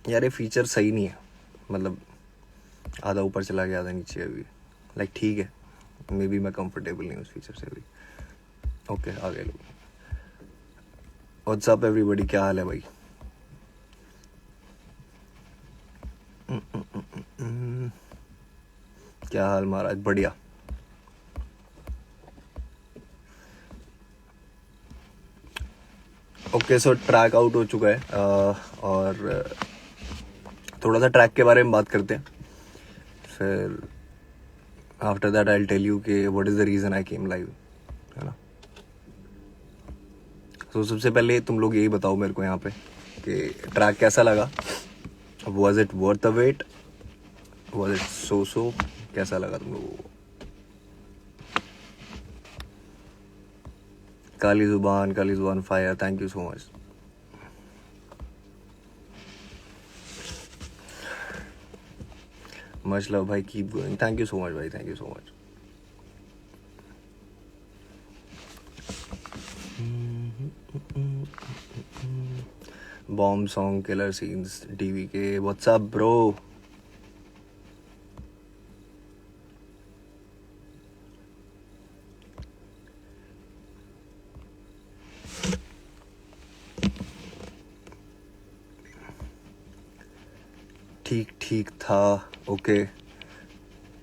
यार ये फीचर सही नहीं है, मतलब आधा ऊपर चला गया आधा नीचे अभी, लाइक ठीक है, मे बी मैं कंफर्टेबल नहीं हूँ उस फीचर से अभी। ओके आ गए लोग। व्हाट्सअप एवरीबॉडी, क्या हाल है भाई? क्या हाल महाराज? बढ़िया। ओके सो ट्रैक आउट हो चुका है और थोड़ा सा ट्रैक के बारे में बात करते हैं, फिर after that I will tell you कि what is the reason I came live, है ना। तो सबसे पहले तुम लोग यही बताओ मेरे को यहाँ पे कि ट्रैक कैसा लगा, was it worth the wait, was it so कैसा लगा तुम लोगों को? काली जुबान fire, thank you so much. Much love भाई, keep going, thank you so much भाई, thank you so much. Bomb song, killer scenes, TV के, व्हाट्सअप ब्रो। ठीक ठीक था, ओके।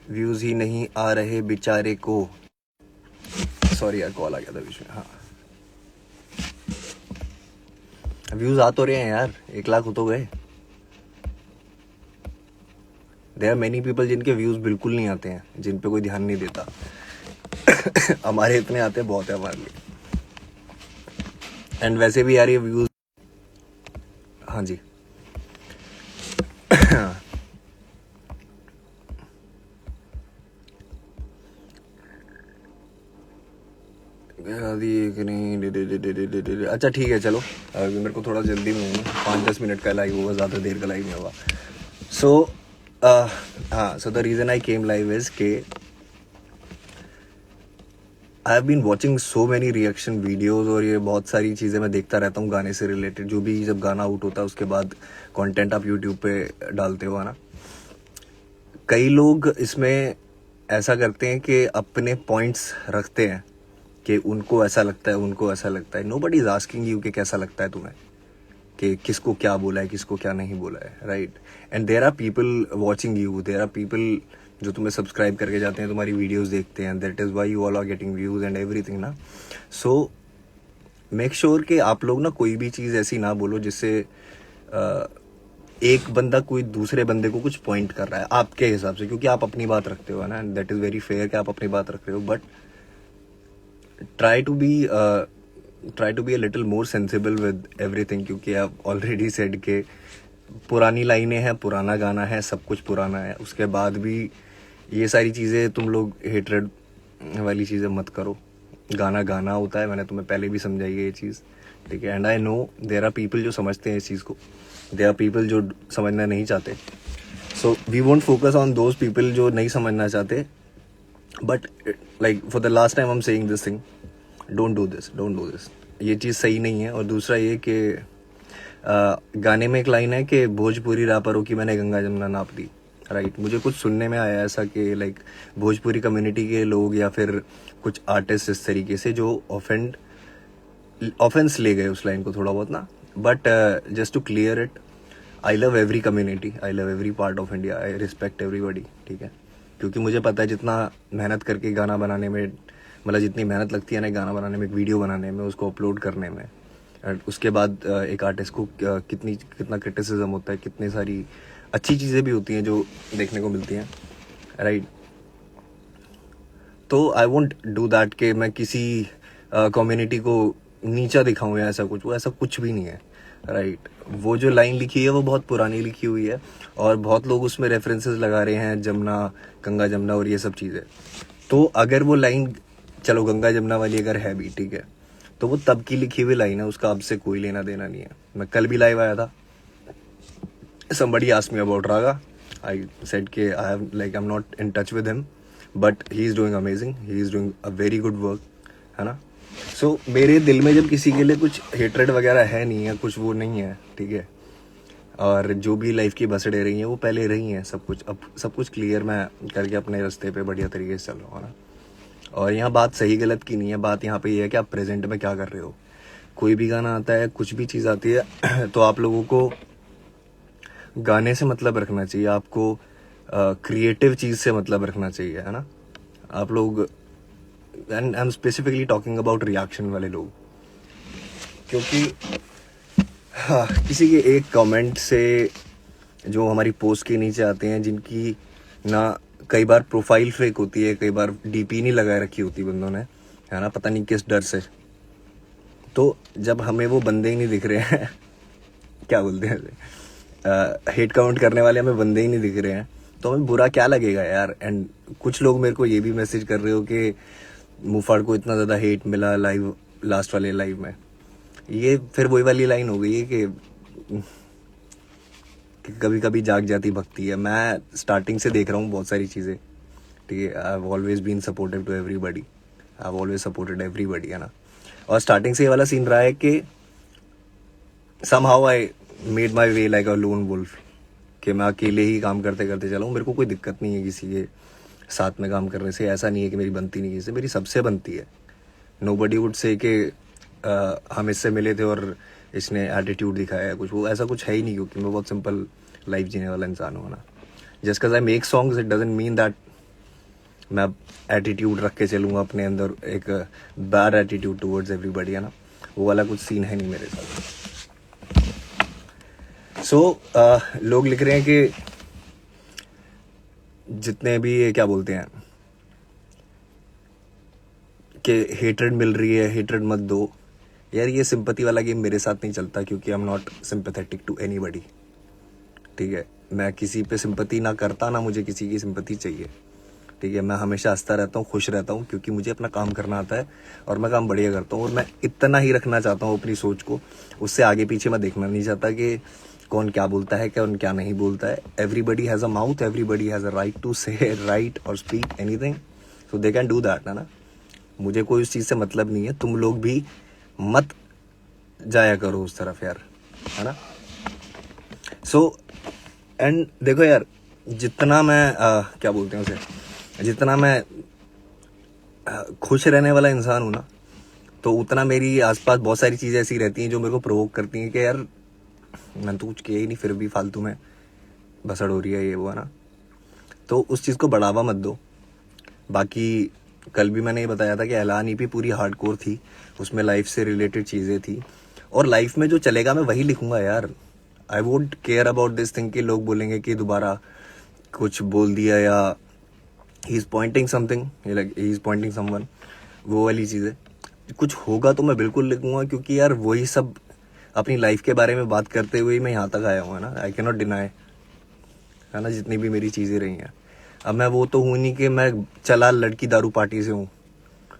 व्यूज ही नहीं आ रहे बेचारे को, सॉरी यार कॉल आ गया था बीच में। हाँ व्यूज आ तो रहे हैं यार, 1 लाख हो तो गए। देयर आर मेनी पीपल जिनके व्यूज बिल्कुल नहीं आते हैं, जिन पे कोई ध्यान नहीं देता। हमारे इतने आते हैं, बहुत है हमारे लिए। एंड वैसे भी यार ये व्यूज, हाँ जी अच्छा ठीक है चलो, अभी मेरे को थोड़ा जल्दी में हूँ, 5-10 मिनट का लाइव होगा, ज़्यादा देर का लाइव नहीं होगा। सो हाँ, so the reason I came live is के I have been watching so many reaction videos, और ये बहुत सारी चीज़ें मैं देखता रहता हूँ गाने से रिलेटेड, जो भी जब गाना आउट होता है उसके बाद कंटेंट आप यूट्यूब पे डालते हो, है ना। कई लोग इसमें ऐसा करते हैं कि अपने पॉइंट्स रखते हैं कि उनको ऐसा लगता है, उनको ऐसा लगता है। नोबडी इज आस्किंग यू कि कैसा लगता है तुम्हें, कि किसको क्या बोला है, किसको क्या नहीं बोला है, right. And there are people watching you, there are people जो तुम्हें सब्सक्राइब करके जाते हैं, तुम्हारी वीडियोस देखते हैं, that is why you all are getting views and everything ना। सो मेक श्योर कि आप लोग ना कोई भी चीज़ ऐसी ना बोलो जिससे एक बंदा कोई दूसरे बंदे को कुछ पॉइंट कर रहा है आपके हिसाब से, क्योंकि आप अपनी बात रखते हो ना, दैट इज़ वेरी फेयर कि आप अपनी बात रख रहे हो, but try to be a little more sensible with everything, क्योंकि आप ऑलरेडी सेड के पुरानी लाइनें हैं, पुराना गाना है, सब कुछ पुराना है, उसके बाद भी ये सारी चीज़ें तुम लोग हेट्रेड वाली चीज़ें मत करो। गाना गाना होता है, मैंने तुम्हें पहले भी समझाई है ये चीज़, ठीक है। And I know there are people जो समझते हैं इस चीज़ को, देयर आर पीपल जो समझना नहीं चाहते। So we won't focus on those people जो नहीं समझना चाहते, but like for the last time I am saying this thing, don't do this, ये चीज़ सही नहीं है। और दूसरा ये कि गाने में एक लाइन है कि भोजपुरी रैपरों की मैंने गंगा जमुना नाप दी, राइट। मुझे कुछ सुनने में आया ऐसा कि लाइक भोजपुरी कम्युनिटी के लोग या फिर कुछ आर्टिस्ट इस तरीके से जो ऑफेंस ले गए उस लाइन को थोड़ा बहुत ना, but just to clear it, I love every community, I love every part of India, I respect everybody, ठीक है। क्योंकि मुझे पता है जितना मेहनत करके गाना बनाने में, मतलब जितनी मेहनत लगती है ना गाना बनाने में, एक वीडियो बनाने में, उसको अपलोड करने में, उसके बाद एक आर्टिस्ट को कितना क्रिटिसिज्म होता है, कितनी सारी अच्छी चीज़ें भी होती हैं जो देखने को मिलती हैं, राइट। तो आई वोंट डू दैट कि मैं किसी कम्युनिटी को नीचा दिखाऊं या ऐसा कुछ, वो ऐसा कुछ भी नहीं है, राइट। वो जो लाइन लिखी है वो बहुत पुरानी लिखी हुई है, और बहुत लोग उसमें रेफरेंसेस लगा रहे हैं, जमुना, गंगा जमुना और ये सब चीज़ें। तो अगर वो लाइन, चलो गंगा जमुना वाली अगर है भी, ठीक है, तो वो तब की लिखी हुई लाइन है, उसका अब से कोई लेना देना नहीं है। मैं कल भी लाइव आया था, somebody asked me about Raga. I said कि I'm not in touch with him, but he is doing amazing. He is doing a very good work, है ना. So मेरे दिल में जब किसी के लिए कुछ हेट्रेड वगैरह है नहीं है, कुछ वो नहीं है, ठीक है. और जो भी लाइफ की बसड़े रही हैं वो पहले रही हैं, सब कुछ अब सब कुछ क्लियर मैं करके अपने रास्ते पे बढ़िया तरीके से चल रहा हूँ ना. और यहाँ बात सही गलत की नहीं है, बात यहाँ पे ये है कि आप प्रेजेंट में क्या कर रहे हो. कोई भी गाना आता है, कुछ भी चीज़ आती है तो आप लोगों को गाने से मतलब रखना चाहिए, आपको क्रिएटिव चीज़ से मतलब रखना चाहिए, है ना. आप लोग, and I am specifically talking about reaction वाले लोग, क्योंकि हाँ, किसी के एक कमेंट से जो हमारी पोस्ट के नीचे आते हैं, जिनकी ना कई बार प्रोफाइल फेक होती है, कई बार डीपी नहीं लगाए रखी होती बंदों ने, है ना, पता नहीं किस डर से. तो जब हमें वो बंदे ही नहीं दिख रहे हैं क्या बोलते हैं, हेट काउंट करने वाले हमें बंदे ही नहीं दिख रहे हैं, तो हमें बुरा क्या लगेगा यार. एंड कुछ लोग मेरे को ये भी मैसेज कर रहे हो कि मुफाड़ को इतना ज़्यादा हेट मिला लाइव, लास्ट वाले लाइव में. ये फिर वही वाली लाइन हो गई है कि कभी कभी जाग जाती भक्ति है. मैं स्टार्टिंग से देख रहा हूँ बहुत सारी चीज़ें, ठीक है. I have always been supportive to everybody, I have always supported everybody, है ना. और स्टार्टिंग से ये वाला सीन रहा है कि somehow I made my way like a lone wolf, कि मैं अकेले ही काम करते करते चला हूँ. मेरे को कोई दिक्कत नहीं है किसी के साथ में काम करने से. ऐसा नहीं है कि मेरी बनती नहीं किसी से, मेरी सबसे बनती है. नोबडी वुड से कि हम इससे मिले थे और इसने एटीट्यूड दिखाया है कुछ, वो ऐसा कुछ है ही नहीं, क्योंकि मैं बहुत सिंपल लाइफ जीने वाला इंसान हूँ ना. Just because I make songs it doesn't mean that मैं एटीट्यूड रख के चलूँगा अपने अंदर, एक बैड एटीट्यूड टूवर्ड्स एवरीबडी, है ना. वो वाला कुछ सीन है नहीं मेरे साथ. सो लोग लिख रहे हैं कि जितने भी क्या बोलते हैं कि हेट्रेड मिल रही है, हेट्रेड मत दो यार. ये सिंपैथी वाला गेम मेरे साथ नहीं चलता, क्योंकि I am not sympathetic to anybody, ठीक है. मैं किसी पे सिंपैथी ना करता, ना मुझे किसी की सिंपैथी चाहिए, ठीक है. मैं हमेशा हंसता रहता हूँ, खुश रहता हूँ, क्योंकि मुझे अपना काम करना आता है और मैं काम बढ़िया करता हूँ. और मैं इतना ही रखना चाहता हूँ अपनी सोच को, उससे आगे पीछे मैं देखना नहीं चाहता कि कौन क्या बोलता है, कौन क्या नहीं बोलता है. Everybody has a mouth, everybody has a right to say write or speak anything, so they can do that, है ना. मुझे कोई उस चीज़ से मतलब नहीं है. तुम लोग भी मत जाया करो उस तरफ यार, है ना. सो एंड देखो यार, जितना मैं क्या बोलते हैं उसे, जितना मैं खुश रहने वाला इंसान हूँ ना, तो उतना मेरी आसपास बहुत सारी चीज़ें ऐसी रहती हैं जो मेरे को प्रोवोक करती हैं कि यार मैंने तो कुछ किया ही नहीं, फिर भी फालतू में भसड़ हो रही है, ये वो, है ना. तो उस चीज़ को बढ़ावा मत दो. बाकी कल भी मैंने ये बताया था कि ऐलान ईपी पूरी हार्डकोर थी, उसमें लाइफ से रिलेटेड चीज़ें थी, और लाइफ में जो चलेगा मैं वही लिखूंगा यार. I won't care about this thing कि लोग बोलेंगे कि दोबारा कुछ बोल दिया, या he is Poynting something, like he is Poynting someone, वो वाली चीज़ें. कुछ होगा तो मैं बिल्कुल लिखूंगा, क्योंकि यार वही सब अपनी लाइफ के बारे में बात करते हुए मैं यहाँ तक आया हूँ, है ना. आई कैन नॉट डिनाई, है ना, जितनी भी मेरी चीज़ें रही हैं. अब मैं वो तो हूँ नहीं कि मैं चला लड़की दारू पार्टी से हूँ,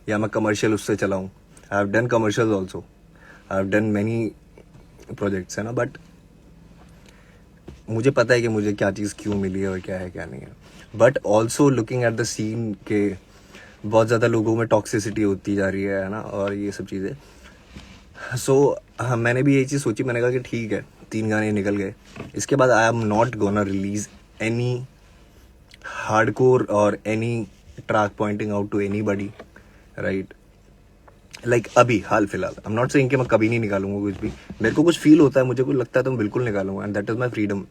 या मैं कमर्शियल उससे चला हूँ. I have done commercial also, I have done many projects, है ना. बट मुझे पता है कि मुझे क्या चीज़ क्यों मिली है और क्या है क्या नहीं है. But also looking at the scene के बहुत ज़्यादा लोगों में टॉक्सिसिटी होती जा रही है ना, और ये सब चीज़ें. सो हाँ, मैंने भी यही चीज़ सोची. मैंने कहा कि ठीक है, 3 गाने निकल गए, इसके बाद I am not gonna release any hardcore और any track pointing out to anybody, right. Like अभी हाल फिलहाल, आई एम नॉट सेइंग कि मैं कभी नहीं निकालूंगा कुछ भी. मेरे को कुछ फील होता है, मुझे कुछ लगता है तो मैं बिल्कुल निकालूंगा, and that is my freedom.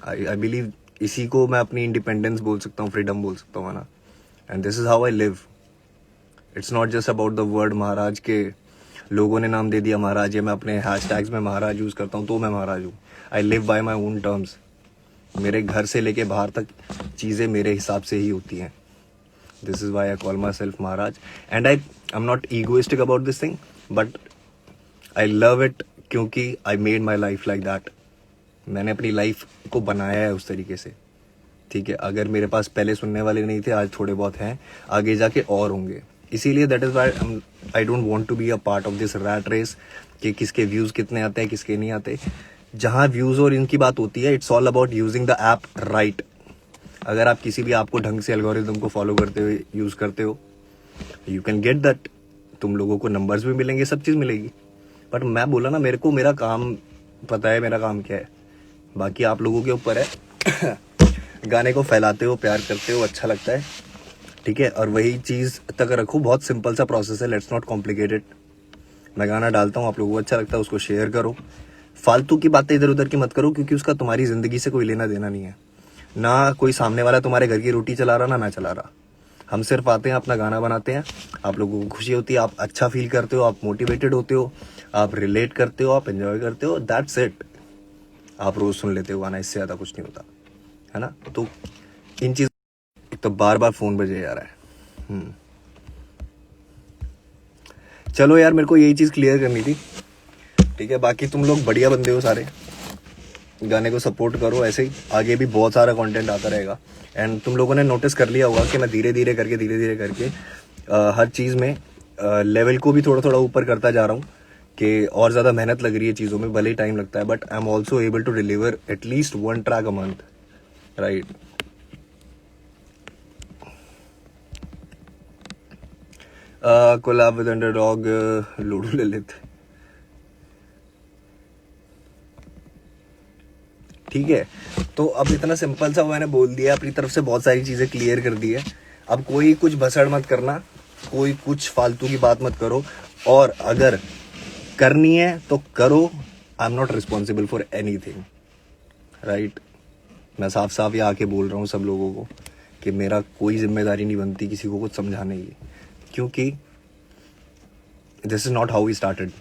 I believe इसी को मैं अपनी इंडिपेंडेंस बोल सकता हूँ, फ्रीडम बोल सकता हूँ, है ना. And this is how I live. It's not just about the word Maharaj के लोगों ने नाम दे दिया महाराज, या मैं अपने हैशटैग्स में महाराज यूज़ करता हूँ तो मैं महाराज हूँ. I live by my own terms. मेरे घर से लेके बाहर तक चीज़ें मेरे हिसाब से ही होती हैं. This is why I call myself Maharaj. And I am not egoistic about this thing, but I love it, क्योंकि I made my life like that. मैंने अपनी लाइफ को बनाया है उस तरीके से, ठीक है. अगर मेरे पास पहले सुनने वाले नहीं थे, आज थोड़े बहुत हैं, आगे जाके और होंगे. इसीलिए that is why I don't want to be a part of this rat race कि किसके व्यूज़ कितने आते हैं, किसके नहीं आते. जहाँ व्यूज और इनकी बात होती है, it's all about using the app right. अगर आप किसी भी ऐप को ढंग से एल्गोरिदम को फॉलो करते हुए यूज करते हो, यू कैन गेट दैट। तुम लोगों को नंबर्स भी मिलेंगे, सब चीज मिलेगी। बट मैं बोला ना, मेरे को मेरा काम पता है, मेरा काम क्या है, बाकी आप लोगों के ऊपर है। गाने को फैलाते हो, प्यार करते हो, अच्छा लगता है, ठीक है, और वही चीज तक रखो। बहुत सिंपल सा प्रोसेस है, लेट्स नॉट कॉम्प्लिकेटेड। मैं गाना डालता हूँ, आप लोगों को अच्छा लगता है, उसको शेयर करो। फालतू की बातें इधर उधर की मत करो, क्योंकि उसका तुम्हारी जिंदगी से कोई लेना देना नहीं है। ना कोई सामने वाला तुम्हारे घर की रोटी चला रहा, ना मैं चला रहा। हम सिर्फ आते हैं, अपना गाना बनाते हैं, आप लोगों को खुशी होती है, आप अच्छा फील करते हो, आप मोटिवेटेड होते हो, आप रिलेट करते हो, आप एंजॉय करते हो, दैट्स इट। आप रोज सुन लेते हो गाना, इससे ज्यादा कुछ नहीं होता है ना। तो इन चीज, तो बार बार फोन बजे जा रहा है। चलो यार, मेरे को यही चीज क्लियर करनी थी, ठीक है। बाकी तुम लोग बढ़िया बंदे हो सारे, गाने को सपोर्ट करो ऐसे ही, आगे भी बहुत सारा कंटेंट आता रहेगा। एंड तुम लोगों ने नोटिस कर लिया होगा कि मैं धीरे धीरे करके हर चीज़ में लेवल को भी थोड़ा थोड़ा ऊपर करता जा रहा हूँ, कि और ज़्यादा मेहनत लग रही है चीज़ों में, भले ही टाइम लगता है, but I am also able to deliver at least 1 track a month, right. Collab with underdog, लूडू ललित, ठीक है। तो अब इतना सिंपल सा मैंने बोल दिया, अपनी तरफ से बहुत सारी चीजें क्लियर कर दी है। अब कोई कुछ भसड़ मत करना, कोई कुछ फालतू की बात मत करो, और अगर करनी है तो करो। आई am not responsible for anything, right. मैं साफ साफ ये आके बोल रहा हूँ सब लोगों को कि मेरा कोई जिम्मेदारी नहीं बनती किसी को कुछ समझाने की, क्योंकि this is not how we started,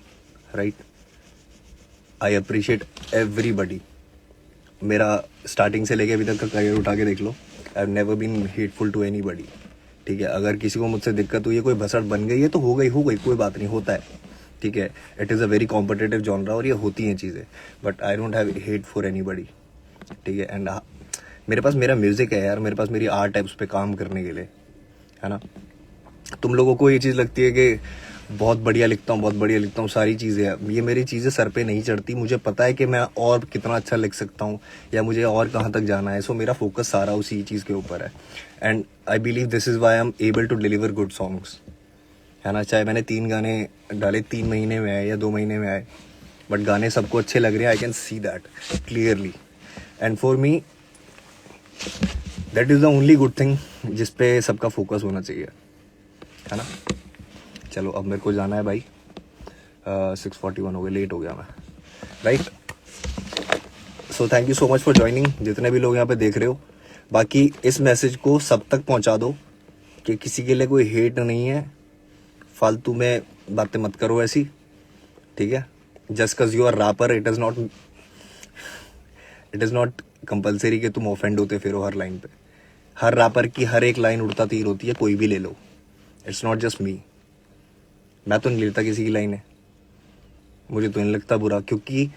right. I appreciate everybody. मेरा स्टार्टिंग से लेके अभी तक का करियर उठा के देख लो, I have never been hateful to anybody, ठीक है। अगर किसी को मुझसे दिक्कत हुई है, कोई भसड़ बन गई है, तो हो गई, कोई बात नहीं, होता है, ठीक है। It is a very competitive genre और ये होती हैं चीज़ें, but I don't have hate for anybody, ठीक है। एंड मेरे पास मेरा म्यूजिक है यार, मेरे पास मेरी आर्ट है उस पर काम करने के लिए, है ना। तुम लोगों को ये चीज़ लगती है कि बहुत बढ़िया लिखता हूँ, सारी चीज़ें हैं, ये मेरी चीज़ें सर पे नहीं चढ़ती। मुझे पता है कि मैं और कितना अच्छा लिख सकता हूँ, या मुझे और कहाँ तक जाना है। सो मेरा फोकस सारा उसी चीज़ के ऊपर है, and I believe this is why I am able to deliver good songs, है ना। चाहे मैंने 3 गाने डाले 3 महीने में आए या 2 महीने में आए, बट गाने सबको अच्छे लग रहे हैं, I can see that clearly. And for me that is the only good thing जिस पे सबका फोकस होना चाहिए, है ना। चलो अब मेरे को जाना है भाई, 6:41 हो गए, लेट हो गया मैं, right. So thank you so much for joining, जितने भी लोग यहाँ पे देख रहे हो। बाकी इस मैसेज को सब तक पहुँचा दो कि किसी के लिए कोई हेट नहीं है, फालतू में बातें मत करो ऐसी, ठीक है। Just cause you are rapper, it is not compulsory कि तुम ऑफेंड होते फिरो हर लाइन पे। हर रैपर की हर एक लाइन उड़ता तीर होती है, कोई भी ले लो, इट्स नॉट जस्ट मी। मैं तो नहीं लेता किसी की लाइन है, मुझे तो नहीं लगता बुरा, क्योंकि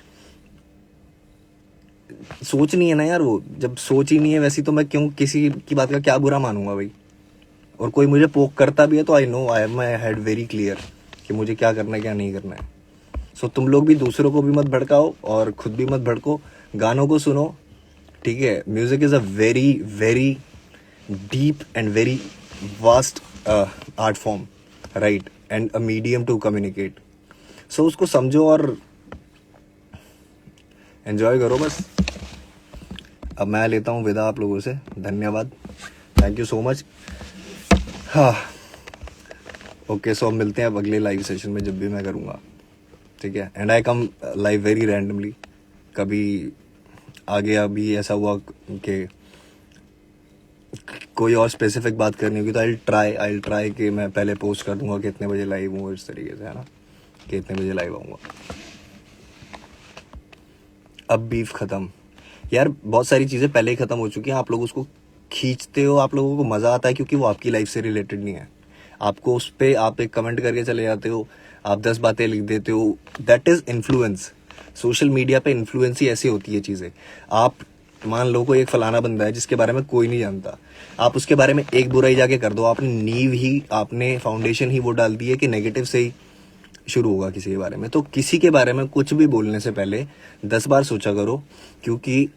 सोच नहीं है ना यार। वो जब सोच ही नहीं है वैसी, तो मैं क्यों किसी की बात का क्या बुरा मानूंगा भाई। और कोई मुझे पोक करता भी है तो I know, I have my head very clear कि मुझे क्या करना है क्या नहीं करना है। सो तुम लोग भी दूसरों को भी मत भड़काओ और खुद भी मत भड़को, गानों को सुनो, ठीक है। Music is a very very deep and very vast art form, right, and a medium to communicate. So उसको समझो और एंजॉय करो बस। अब मैं लेता हूँ विदा आप लोगों से, धन्यवाद, थैंक यू सो मच। हाँ ओके, सो अब मिलते हैं अब अगले लाइव सेशन में, जब भी मैं करूँगा, ठीक है। And I come live very randomly, कभी आगे अभी ऐसा हुआ कि कोई और स्पेसिफिक बात करनी होगी तो आई ट्राई कि मैं पहले पोस्ट कर दूंगा कि इतने बजे लाइव हूँ, इस तरीके से, है ना, कि इतने बजे लाइव आऊँगा। अब बीफ खत्म यार, बहुत सारी चीज़ें पहले ही ख़त्म हो चुकी हैं, आप लोग उसको खींचते हो, आप लोगों को मज़ा आता है क्योंकि वो आपकी लाइफ से रिलेटेड नहीं है। आपको उस पर आप एक कमेंट करके चले जाते हो, आप 10 बातें लिख देते हो, that is influence. Social media पे इन्फ्लुएंस ही ऐसी होती है चीज़ें। आप मान लो कोई एक फलाना बंदा है जिसके बारे में कोई नहीं जानता, आप उसके बारे में एक बुराई जाके कर दो, आपने नींव ही, आपने फाउंडेशन ही वो डाल दी है कि नेगेटिव से ही शुरू होगा किसी के बारे में, तो किसी के बारे में कुछ भी बोलने से पहले 10 बार सोचा करो, क्योंकि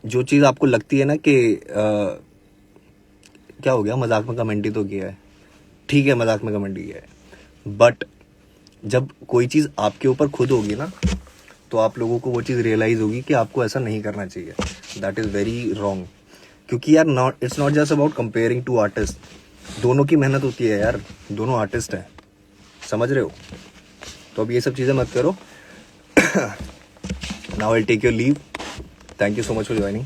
जो चीज़ आपको लगती है ना कि क्या हो गया, मजाक में कमेंट ही तो किया है, ठीक है मजाक में कमेंट किया है, बट जब कोई चीज़ आपके ऊपर खुद होगी ना, तो आप लोगों को वो चीज़ रियलाइज़ होगी कि आपको ऐसा नहीं करना चाहिए. That is very wrong. क्योंकि यार it's not just about comparing to artist. दोनों की मेहनत होती है यार, दोनों आर्टिस्ट हैं, समझ रहे हो? तो अब ये सब चीज़ें मत करो. Now I take your leave. Thank you so much for joining.